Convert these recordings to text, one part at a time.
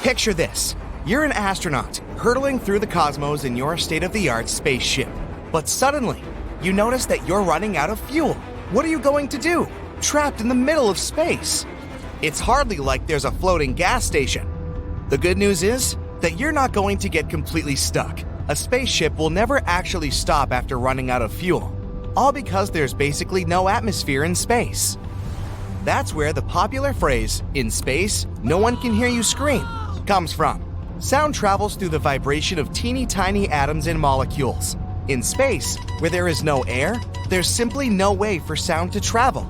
Picture this. You're an astronaut, hurtling through the cosmos in your state-of-the-art spaceship. But suddenly, you notice that you're running out of fuel. What are you going to do? Trapped in the middle of space. It's hardly like there's a floating gas station. The good news is that you're not going to get completely stuck. A spaceship will never actually stop after running out of fuel, all because there's basically no atmosphere in space. That's where the popular phrase, "in space, no one can hear you scream," comes from. Sound travels through the vibration of teeny tiny atoms and molecules. In space, where there is no air, there's simply no way for sound to travel.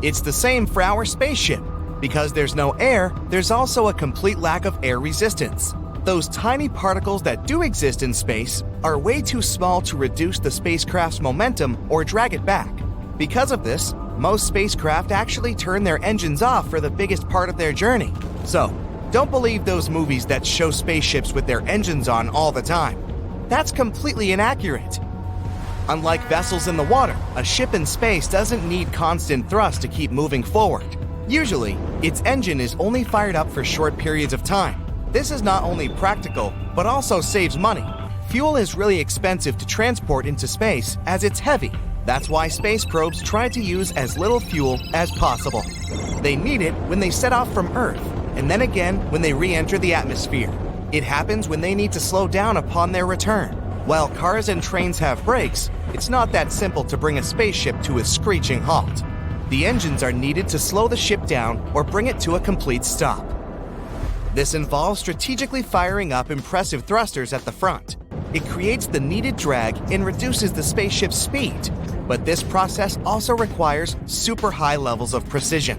It's the same for our spaceship. Because there's no air, there's also a complete lack of air resistance. Those tiny particles that do exist in space are way too small to reduce the spacecraft's momentum or drag it back. Because of this, most spacecraft actually turn their engines off for the biggest part of their journey. So, don't believe those movies that show spaceships with their engines on all the time. That's completely inaccurate. Unlike vessels in the water, a ship in space doesn't need constant thrust to keep moving forward. Usually, its engine is only fired up for short periods of time. This is not only practical, but also saves money. Fuel is really expensive to transport into space as it's heavy. That's why space probes try to use as little fuel as possible. They need it when they set off from Earth, and then again when they re-enter the atmosphere. It happens when they need to slow down upon their return. While cars and trains have brakes, it's not that simple to bring a spaceship to a screeching halt. The engines are needed to slow the ship down or bring it to a complete stop. This involves strategically firing up impressive thrusters at the front. It creates the needed drag and reduces the spaceship's speed. But this process also requires super high levels of precision.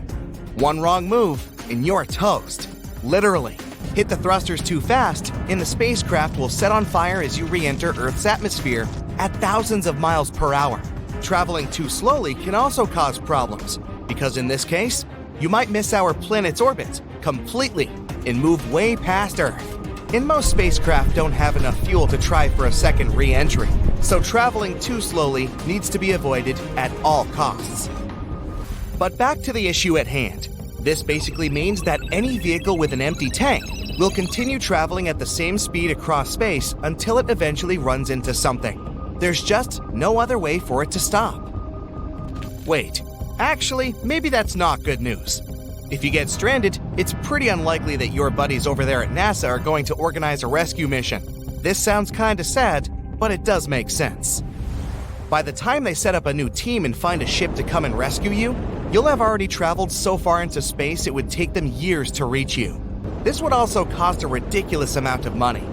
One wrong move and you're toast. Literally. Hit the thrusters too fast and the spacecraft will set on fire as you re-enter Earth's atmosphere at thousands of miles per hour. Traveling too slowly can also cause problems, because in this case, you might miss our planet's orbit completely and move way past Earth. And most spacecraft don't have enough fuel to try for a second re-entry, so traveling too slowly needs to be avoided at all costs. But back to the issue at hand. This basically means that any vehicle with an empty tank will continue traveling at the same speed across space until it eventually runs into something. There's just no other way for it to stop. Wait, actually, maybe that's not good news. If you get stranded, it's pretty unlikely that your buddies over there at NASA are going to organize a rescue mission. This sounds kinda sad, but it does make sense. By the time they set up a new team and find a ship to come and rescue you, you'll have already traveled so far into space it would take them years to reach you. This would also cost a ridiculous amount of money.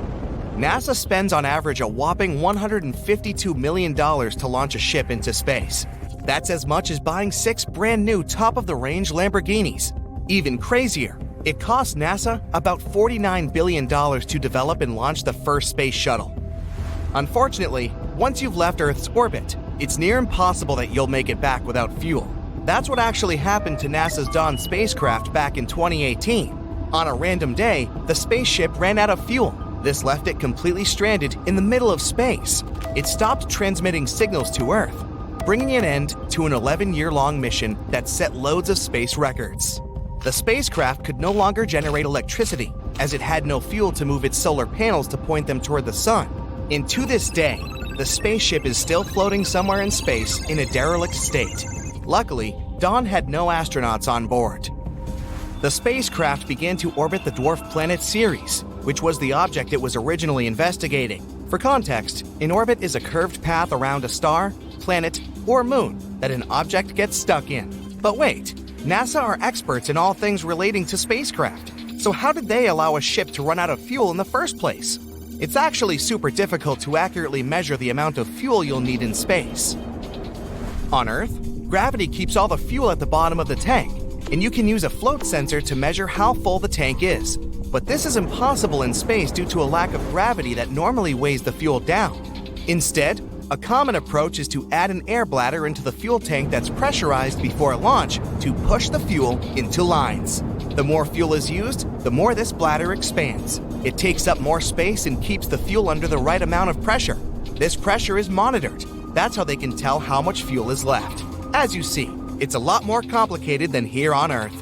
NASA spends on average a whopping $152 million to launch a ship into space. That's as much as buying 6 brand new top-of-the-range Lamborghinis. Even crazier, it cost NASA about $49 billion to develop and launch the first space shuttle. Unfortunately, once you've left Earth's orbit, it's near impossible that you'll make it back without fuel. That's what actually happened to NASA's Dawn spacecraft back in 2018. On a random day, the spaceship ran out of fuel. This left it completely stranded in the middle of space. It stopped transmitting signals to Earth, bringing an end to an 11-year-long mission that set loads of space records. The spacecraft could no longer generate electricity, as it had no fuel to move its solar panels to point them toward the sun. And to this day, the spaceship is still floating somewhere in space in a derelict state. Luckily, Dawn had no astronauts on board. The spacecraft began to orbit the dwarf planet Ceres, which was the object it was originally investigating. For context, an orbit is a curved path around a star, planet, or moon that an object gets stuck in. But wait, NASA are experts in all things relating to spacecraft. So how did they allow a ship to run out of fuel in the first place? It's actually super difficult to accurately measure the amount of fuel you'll need in space. On Earth, gravity keeps all the fuel at the bottom of the tank, and you can use a float sensor to measure how full the tank is. But this is impossible in space due to a lack of gravity that normally weighs the fuel down. Instead, a common approach is to add an air bladder into the fuel tank that's pressurized before launch to push the fuel into lines. The more fuel is used, the more this bladder expands. It takes up more space and keeps the fuel under the right amount of pressure. This pressure is monitored. That's how they can tell how much fuel is left. As you see, it's a lot more complicated than here on Earth.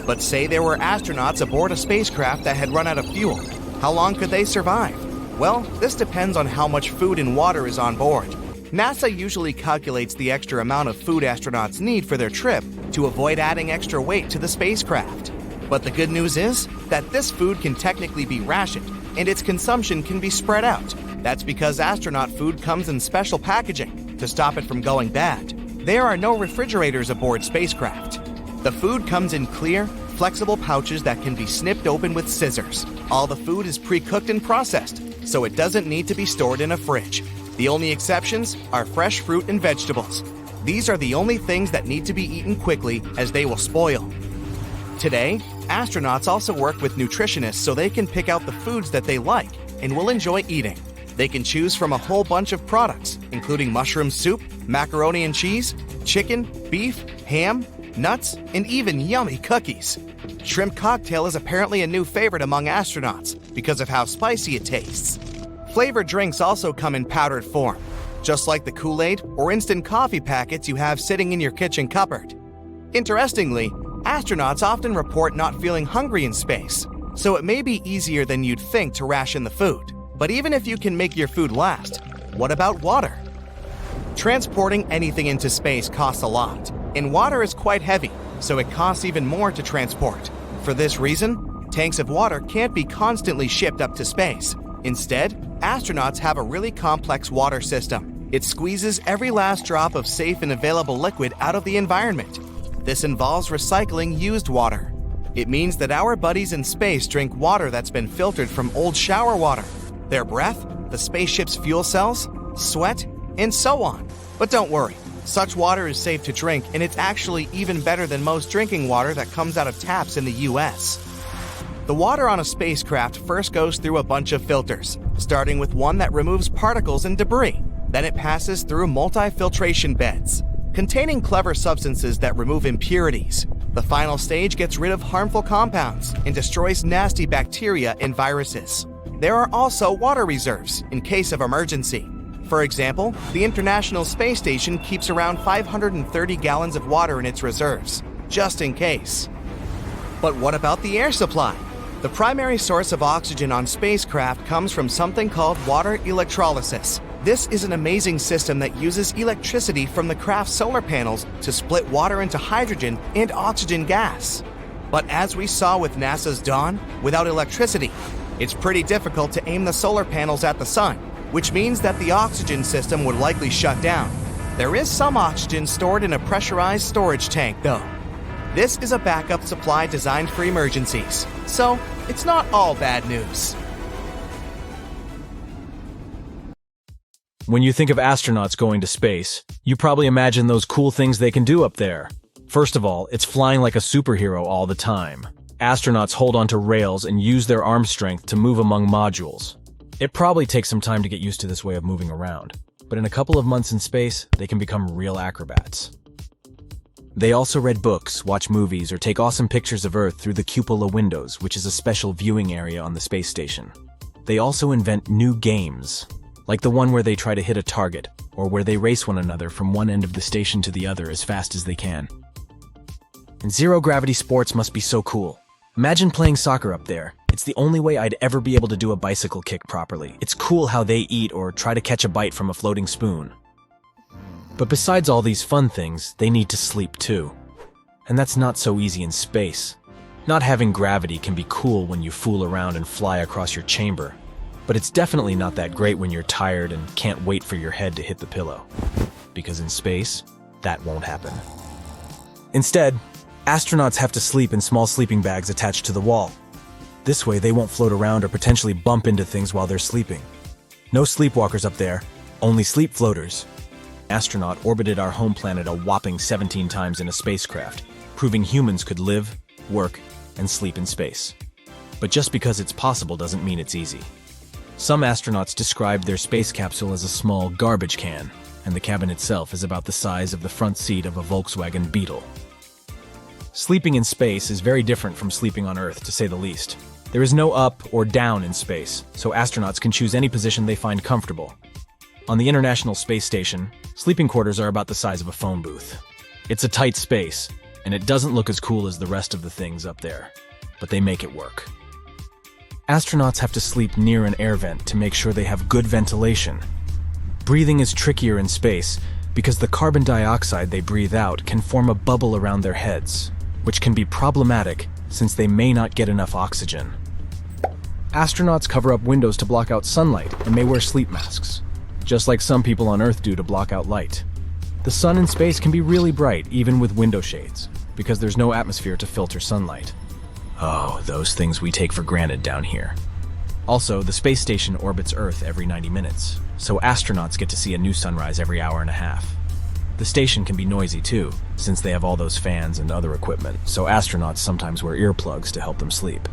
But say there were astronauts aboard a spacecraft that had run out of fuel. How long could they survive? Well, this depends on how much food and water is on board. NASA usually calculates the extra amount of food astronauts need for their trip to avoid adding extra weight to the spacecraft. But the good news is that this food can technically be rationed, and its consumption can be spread out. That's because astronaut food comes in special packaging to stop it from going bad. There are no refrigerators aboard spacecraft. The food comes in clear, flexible pouches that can be snipped open with scissors. All the food is pre-cooked and processed, so it doesn't need to be stored in a fridge. The only exceptions are fresh fruit and vegetables. These are the only things that need to be eaten quickly, as they will spoil. Today, astronauts also work with nutritionists so they can pick out the foods that they like and will enjoy eating. They can choose from a whole bunch of products, including mushroom soup, macaroni and cheese, chicken, beef, ham, nuts, and even yummy cookies. Shrimp cocktail is apparently a new favorite among astronauts because of how spicy it tastes. Flavored drinks also come in powdered form, just like the Kool-Aid or instant coffee packets you have sitting in your kitchen cupboard. Interestingly, astronauts often report not feeling hungry in space, so it may be easier than you'd think to ration the food. But even if you can make your food last, what about water? Transporting anything into space costs a lot, and water is quite heavy, so it costs even more to transport. For this reason, tanks of water can't be constantly shipped up to space. Instead, astronauts have a really complex water system. It squeezes every last drop of safe and available liquid out of the environment. This involves recycling used water. It means that our buddies in space drink water that's been filtered from old shower water, their breath, the spaceship's fuel cells, sweat, and so on. But don't worry, such water is safe to drink, and it's actually even better than most drinking water that comes out of taps in the US. The water on a spacecraft first goes through a bunch of filters, starting with one that removes particles and debris. Then it passes through multi-filtration beds, containing clever substances that remove impurities. The final stage gets rid of harmful compounds and destroys nasty bacteria and viruses. There are also water reserves in case of emergency. For example, the International Space Station keeps around 530 gallons of water in its reserves, just in case. But what about the air supply? The primary source of oxygen on spacecraft comes from something called water electrolysis. This is an amazing system that uses electricity from the craft's solar panels to split water into hydrogen and oxygen gas. But as we saw with NASA's Dawn, without electricity, it's pretty difficult to aim the solar panels at the sun, which means that the oxygen system would likely shut down. There is some oxygen stored in a pressurized storage tank, though. This is a backup supply designed for emergencies, so it's not all bad news. When you think of astronauts going to space, you probably imagine those cool things they can do up there. First of all, it's flying like a superhero all the time. Astronauts hold onto rails and use their arm strength to move among modules. It probably takes some time to get used to this way of moving around, but in a couple of months in space, they can become real acrobats. They also read books, watch movies, or take awesome pictures of Earth through the cupola windows, which is a special viewing area on the space station. They also invent new games, like the one where they try to hit a target, or where they race one another from one end of the station to the other as fast as they can. And zero-gravity sports must be so cool. Imagine playing soccer up there. It's the only way I'd ever be able to do a bicycle kick properly. It's cool how they eat or try to catch a bite from a floating spoon. But besides all these fun things, they need to sleep too. And that's not so easy in space. Not having gravity can be cool when you fool around and fly across your chamber, but it's definitely not that great when you're tired and can't wait for your head to hit the pillow. Because in space, that won't happen. Instead, astronauts have to sleep in small sleeping bags attached to the wall. This way, they won't float around or potentially bump into things while they're sleeping. No sleepwalkers up there, only sleep floaters. Astronaut orbited our home planet a whopping 17 times in a spacecraft, proving humans could live, work, and sleep in space. But just because it's possible doesn't mean it's easy. Some astronauts described their space capsule as a small garbage can, and the cabin itself is about the size of the front seat of a Volkswagen Beetle. Sleeping in space is very different from sleeping on Earth, to say the least. There is no up or down in space, so astronauts can choose any position they find comfortable. On the International Space Station, sleeping quarters are about the size of a phone booth. It's a tight space, and it doesn't look as cool as the rest of the things up there, but they make it work. Astronauts have to sleep near an air vent to make sure they have good ventilation. Breathing is trickier in space because the carbon dioxide they breathe out can form a bubble around their heads, which can be problematic since they may not get enough oxygen. Astronauts cover up windows to block out sunlight and may wear sleep masks, just like some people on Earth do to block out light. The sun in space can be really bright even with window shades, because there's no atmosphere to filter sunlight. Oh, those things we take for granted down here. Also, the space station orbits Earth every 90 minutes, so astronauts get to see a new sunrise every hour and a half. The station can be noisy too, since they have all those fans and other equipment, so astronauts sometimes wear earplugs to help them sleep.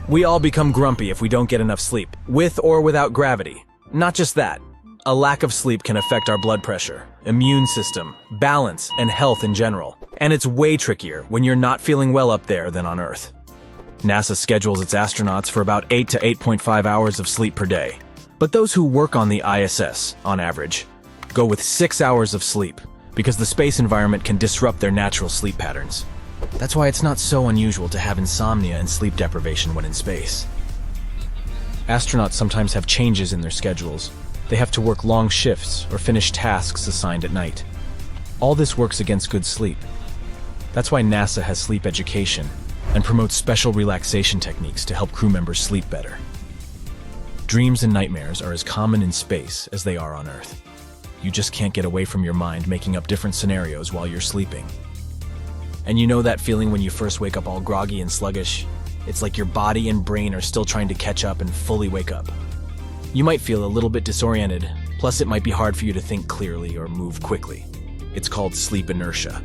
We all become grumpy if we don't get enough sleep, with or without gravity. Not just that. A lack of sleep can affect our blood pressure, immune system, balance, and health in general. And it's way trickier when you're not feeling well up there than on Earth. NASA schedules its astronauts for about 8 to 8.5 hours of sleep per day. But those who work on the ISS, on average, go with 6 hours of sleep, because the space environment can disrupt their natural sleep patterns. That's why it's not so unusual to have insomnia and sleep deprivation when in space. Astronauts sometimes have changes in their schedules. They have to work long shifts or finish tasks assigned at night. All this works against good sleep. That's why NASA has sleep education and promotes special relaxation techniques to help crew members sleep better. Dreams and nightmares are as common in space as they are on Earth. You just can't get away from your mind making up different scenarios while you're sleeping. And you know that feeling when you first wake up all groggy and sluggish? It's like your body and brain are still trying to catch up and fully wake up. You might feel a little bit disoriented, plus it might be hard for you to think clearly or move quickly. It's called sleep inertia.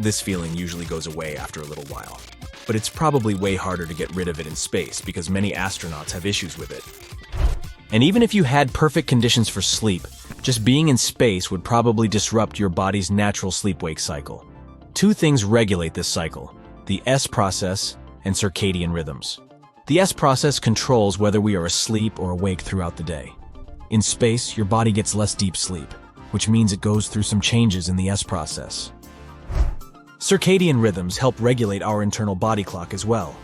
This feeling usually goes away after a little while, but it's probably way harder to get rid of it in space because many astronauts have issues with it. And even if you had perfect conditions for sleep, just being in space would probably disrupt your body's natural sleep-wake cycle. Two things regulate this cycle: the S process and circadian rhythms. The S process controls whether we are asleep or awake throughout the day. In space, your body gets less deep sleep, which means it goes through some changes in the S process. Circadian rhythms help regulate our internal body clock as well.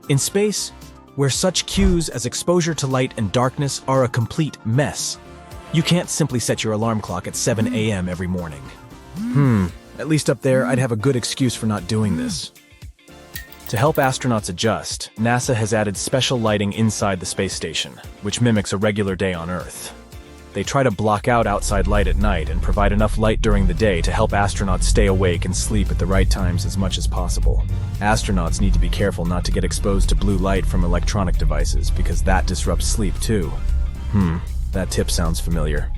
In space, where such cues as exposure to light and darkness are a complete mess, you can't simply set your alarm clock at 7 a.m. every morning. At least up there, I'd have a good excuse for not doing this. To help astronauts adjust, NASA has added special lighting inside the space station, which mimics a regular day on Earth. They try to block out outside light at night and provide enough light during the day to help astronauts stay awake and sleep at the right times as much as possible. Astronauts need to be careful not to get exposed to blue light from electronic devices because that disrupts sleep too. That tip sounds familiar.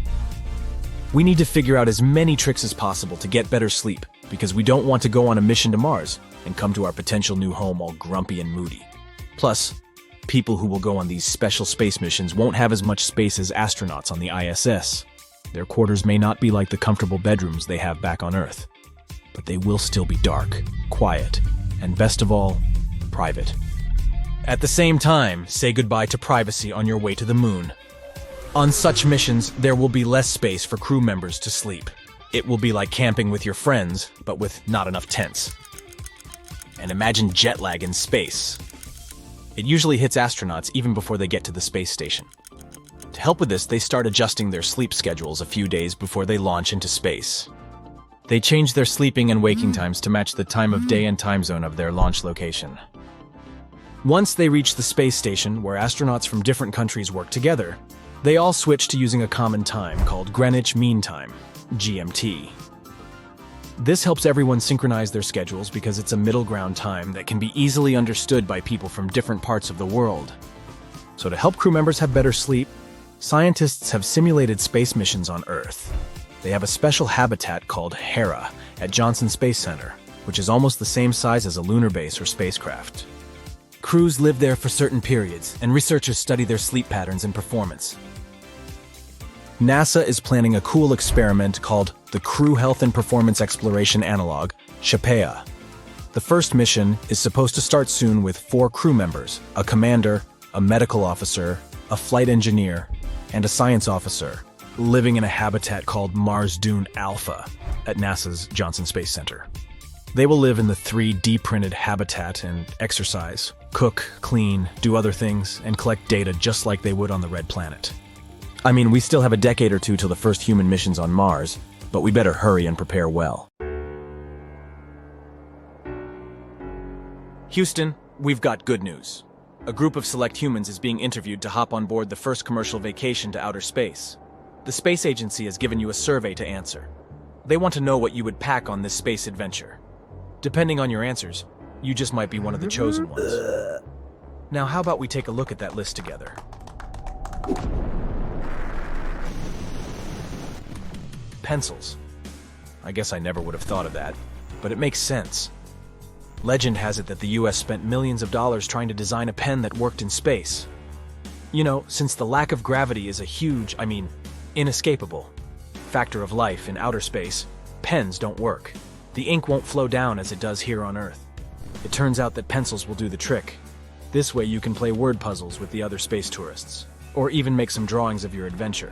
We need to figure out as many tricks as possible to get better sleep because we don't want to go on a mission to Mars and come to our potential new home all grumpy and moody. Plus, people who will go on these special space missions won't have as much space as astronauts on the ISS. Their quarters may not be like the comfortable bedrooms they have back on Earth, but they will still be dark, quiet, and best of all, private. At the same time, say goodbye to privacy on your way to the moon. On such missions, there will be less space for crew members to sleep. It will be like camping with your friends, but with not enough tents. And imagine jet lag in space. It usually hits astronauts even before they get to the space station. To help with this, they start adjusting their sleep schedules a few days before they launch into space. They change their sleeping and waking times to match the time of day and time zone of their launch location. Once they reach the space station, where astronauts from different countries work together, they all switch to using a common time called Greenwich Mean Time, GMT. This helps everyone synchronize their schedules because it's a middle ground time that can be easily understood by people from different parts of the world. So to help crew members have better sleep, scientists have simulated space missions on Earth. They have a special habitat called Hera at Johnson Space Center, which is almost the same size as a lunar base or spacecraft. Crews live there for certain periods, and researchers study their sleep patterns and performance. NASA is planning a cool experiment called the Crew Health and Performance Exploration Analog, SHAPEA. The first mission is supposed to start soon with 4 crew members, a commander, a medical officer, a flight engineer, and a science officer, living in a habitat called Mars Dune Alpha at NASA's Johnson Space Center. They will live in the 3D printed habitat and exercise, cook, clean, do other things, and collect data just like they would on the Red Planet. I mean, we still have a decade or two till the first human missions on Mars, but we better hurry and prepare well. Houston, we've got good news. A group of select humans is being interviewed to hop on board the first commercial vacation to outer space. The space agency has given you a survey to answer. They want to know what you would pack on this space adventure. Depending on your answers, you just might be one of the chosen ones. Now, how about we take a look at that list together? Pencils. I guess I never would have thought of that, but it makes sense. Legend has it that the US spent millions of dollars trying to design a pen that worked in space. You know, since the lack of gravity is a huge, inescapable factor of life in outer space, pens don't work. The ink won't flow down as it does here on Earth. It turns out that pencils will do the trick. This way you can play word puzzles with the other space tourists, or even make some drawings of your adventure.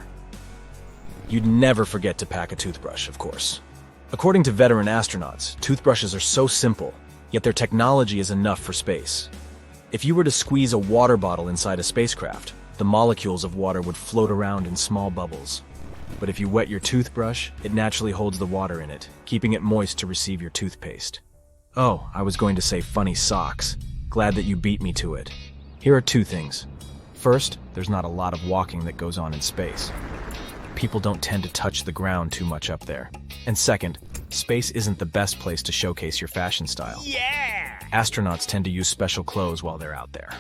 You'd never forget to pack a toothbrush, of course. According to veteran astronauts, toothbrushes are so simple, yet their technology is enough for space. If you were to squeeze a water bottle inside a spacecraft, the molecules of water would float around in small bubbles. But if you wet your toothbrush, it naturally holds the water in it, keeping it moist to receive your toothpaste. Oh, I was going to say funny socks. Glad that you beat me to it. Here are two things. First, there's not a lot of walking that goes on in space. People don't tend to touch the ground too much up there. And second, space isn't the best place to showcase your fashion style. Yeah! Astronauts tend to use special clothes while they're out there.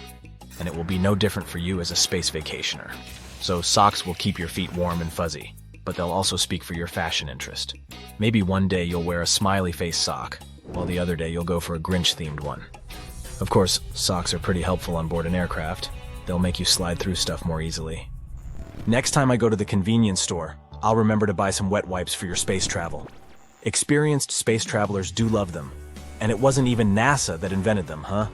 And it will be no different for you as a space vacationer. So socks will keep your feet warm and fuzzy, but they'll also speak for your fashion interest. Maybe one day you'll wear a smiley face sock, while the other day you'll go for a Grinch-themed one. Of course, socks are pretty helpful on board an aircraft. They'll make you slide through stuff more easily. Next time I go to the convenience store, I'll remember to buy some wet wipes for your space travel. Experienced space travelers do love them. And it wasn't even NASA that invented them, huh?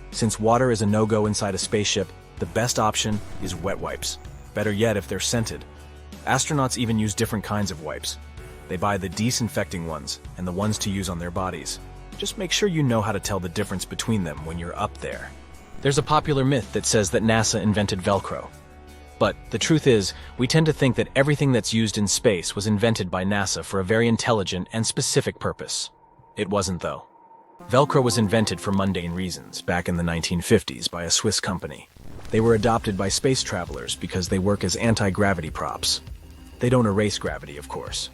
Since water is a no-go inside a spaceship, the best option is wet wipes. Better yet if they're scented. Astronauts even use different kinds of wipes. They buy the disinfecting ones and the ones to use on their bodies. Just make sure you know how to tell the difference between them when you're up there. There's a popular myth that says that NASA invented Velcro. But the truth is, we tend to think that everything that's used in space was invented by NASA for a very intelligent and specific purpose. It wasn't, though. Velcro was invented for mundane reasons back in the 1950s by a Swiss company. They were adopted by space travelers because they work as anti-gravity props. They don't erase gravity, of course.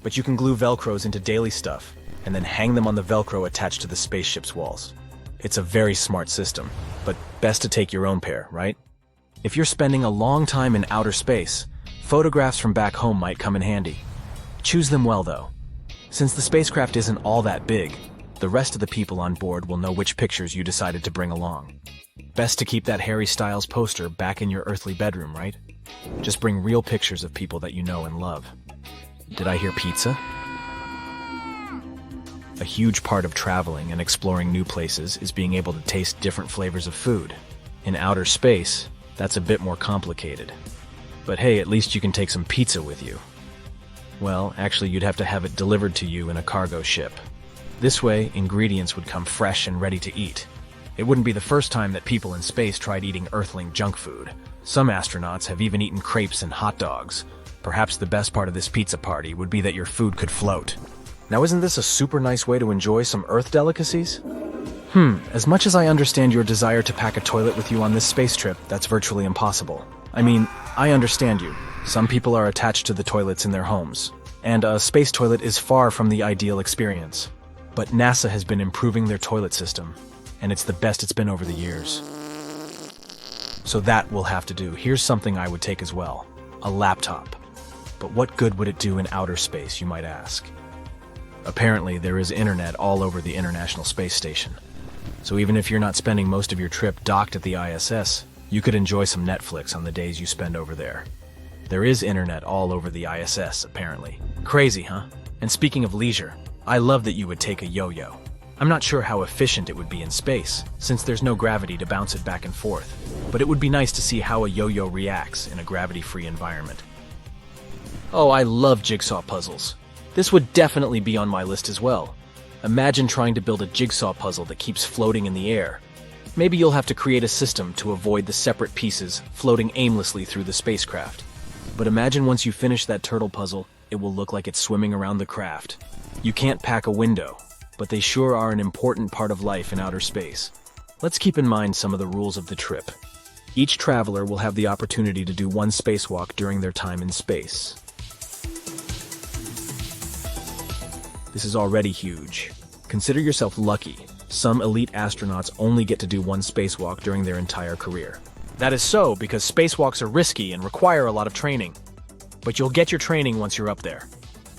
But you can glue Velcros into daily stuff and then hang them on the Velcro attached to the spaceship's walls. It's a very smart system, but best to take your own pair, right? If you're spending a long time in outer space, photographs from back home might come in handy. Choose them well, though. Since the spacecraft isn't all that big, the rest of the people on board will know which pictures you decided to bring along. Best to keep that Harry Styles poster back in your earthly bedroom, right? Just bring real pictures of people that you know and love. Did I hear pizza? A huge part of traveling and exploring new places is being able to taste different flavors of food. In outer space, that's a bit more complicated. But hey, at least you can take some pizza with you. Well, actually, you'd have to have it delivered to you in a cargo ship. This way, ingredients would come fresh and ready to eat. It wouldn't be the first time that people in space tried eating Earthling junk food. Some astronauts have even eaten crepes and hot dogs. Perhaps the best part of this pizza party would be that your food could float. Now, isn't this a super nice way to enjoy some Earth delicacies? As much as I understand your desire to pack a toilet with you on this space trip, that's virtually impossible. I understand you. Some people are attached to the toilets in their homes, and a space toilet is far from the ideal experience. But NASA has been improving their toilet system, and it's the best it's been over the years. So that will have to do. Here's something I would take as well. A laptop. But what good would it do in outer space, you might ask? Apparently, there is internet all over the International Space Station. So even if you're not spending most of your trip docked at the ISS, you could enjoy some Netflix on the days you spend over there. There is internet all over the ISS, apparently. Crazy, huh? And speaking of leisure, I love that you would take a yo-yo. I'm not sure how efficient it would be in space, since there's no gravity to bounce it back and forth, but it would be nice to see how a yo-yo reacts in a gravity-free environment. Oh, I love jigsaw puzzles. This would definitely be on my list as well. Imagine trying to build a jigsaw puzzle that keeps floating in the air. Maybe you'll have to create a system to avoid the separate pieces floating aimlessly through the spacecraft. But imagine once you finish that turtle puzzle, it will look like it's swimming around the craft. You can't pack a window, but they sure are an important part of life in outer space. Let's keep in mind some of the rules of the trip. Each traveler will have the opportunity to do one spacewalk during their time in space. This is already huge. Consider yourself lucky. Some elite astronauts only get to do one spacewalk during their entire career. That is so because spacewalks are risky and require a lot of training. But you'll get your training once you're up there.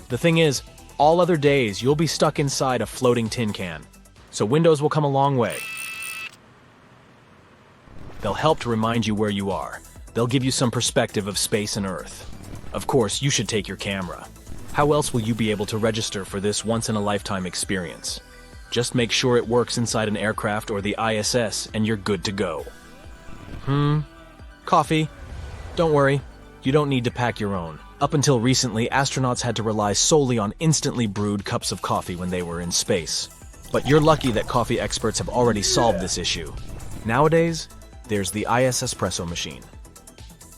The thing is, all other days you'll be stuck inside a floating tin can. So windows will come a long way. They'll help to remind you where you are. They'll give you some perspective of space and Earth. Of course, you should take your camera. How else will you be able to register for this once-in-a-lifetime experience? Just make sure it works inside an aircraft or the ISS and you're good to go. Coffee? Don't worry, you don't need to pack your own. Up until recently, astronauts had to rely solely on instantly brewed cups of coffee when they were in space. But you're lucky that coffee experts have already solved this issue. Nowadays, there's the IS espresso machine.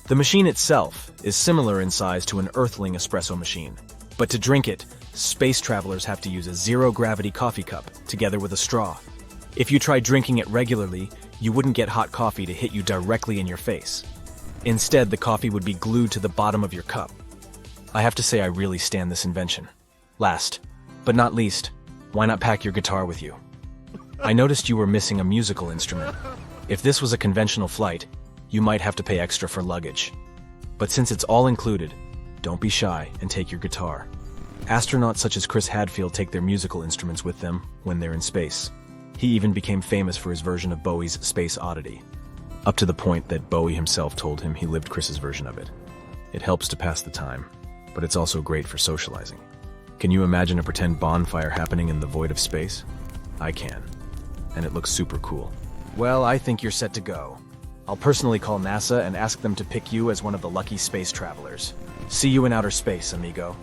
The machine itself is similar in size to an Earthling espresso machine. But to drink it, space travelers have to use a zero-gravity coffee cup together with a straw. If you try drinking it regularly, you wouldn't get hot coffee to hit you directly in your face. Instead, the coffee would be glued to the bottom of your cup. I have to say I really stand this invention. Last, but not least, why not pack your guitar with you? I noticed you were missing a musical instrument. If this was a conventional flight, you might have to pay extra for luggage. But since it's all included, don't be shy and take your guitar. Astronauts such as Chris Hadfield take their musical instruments with them when they're in space. He even became famous for his version of Bowie's Space Oddity, up to the point that Bowie himself told him he lived Chris's version of it. It helps to pass the time, but it's also great for socializing. Can you imagine a pretend bonfire happening in the void of space? I can, and it looks super cool. Well, I think you're set to go. I'll personally call NASA and ask them to pick you as one of the lucky space travelers. See you in outer space, amigo.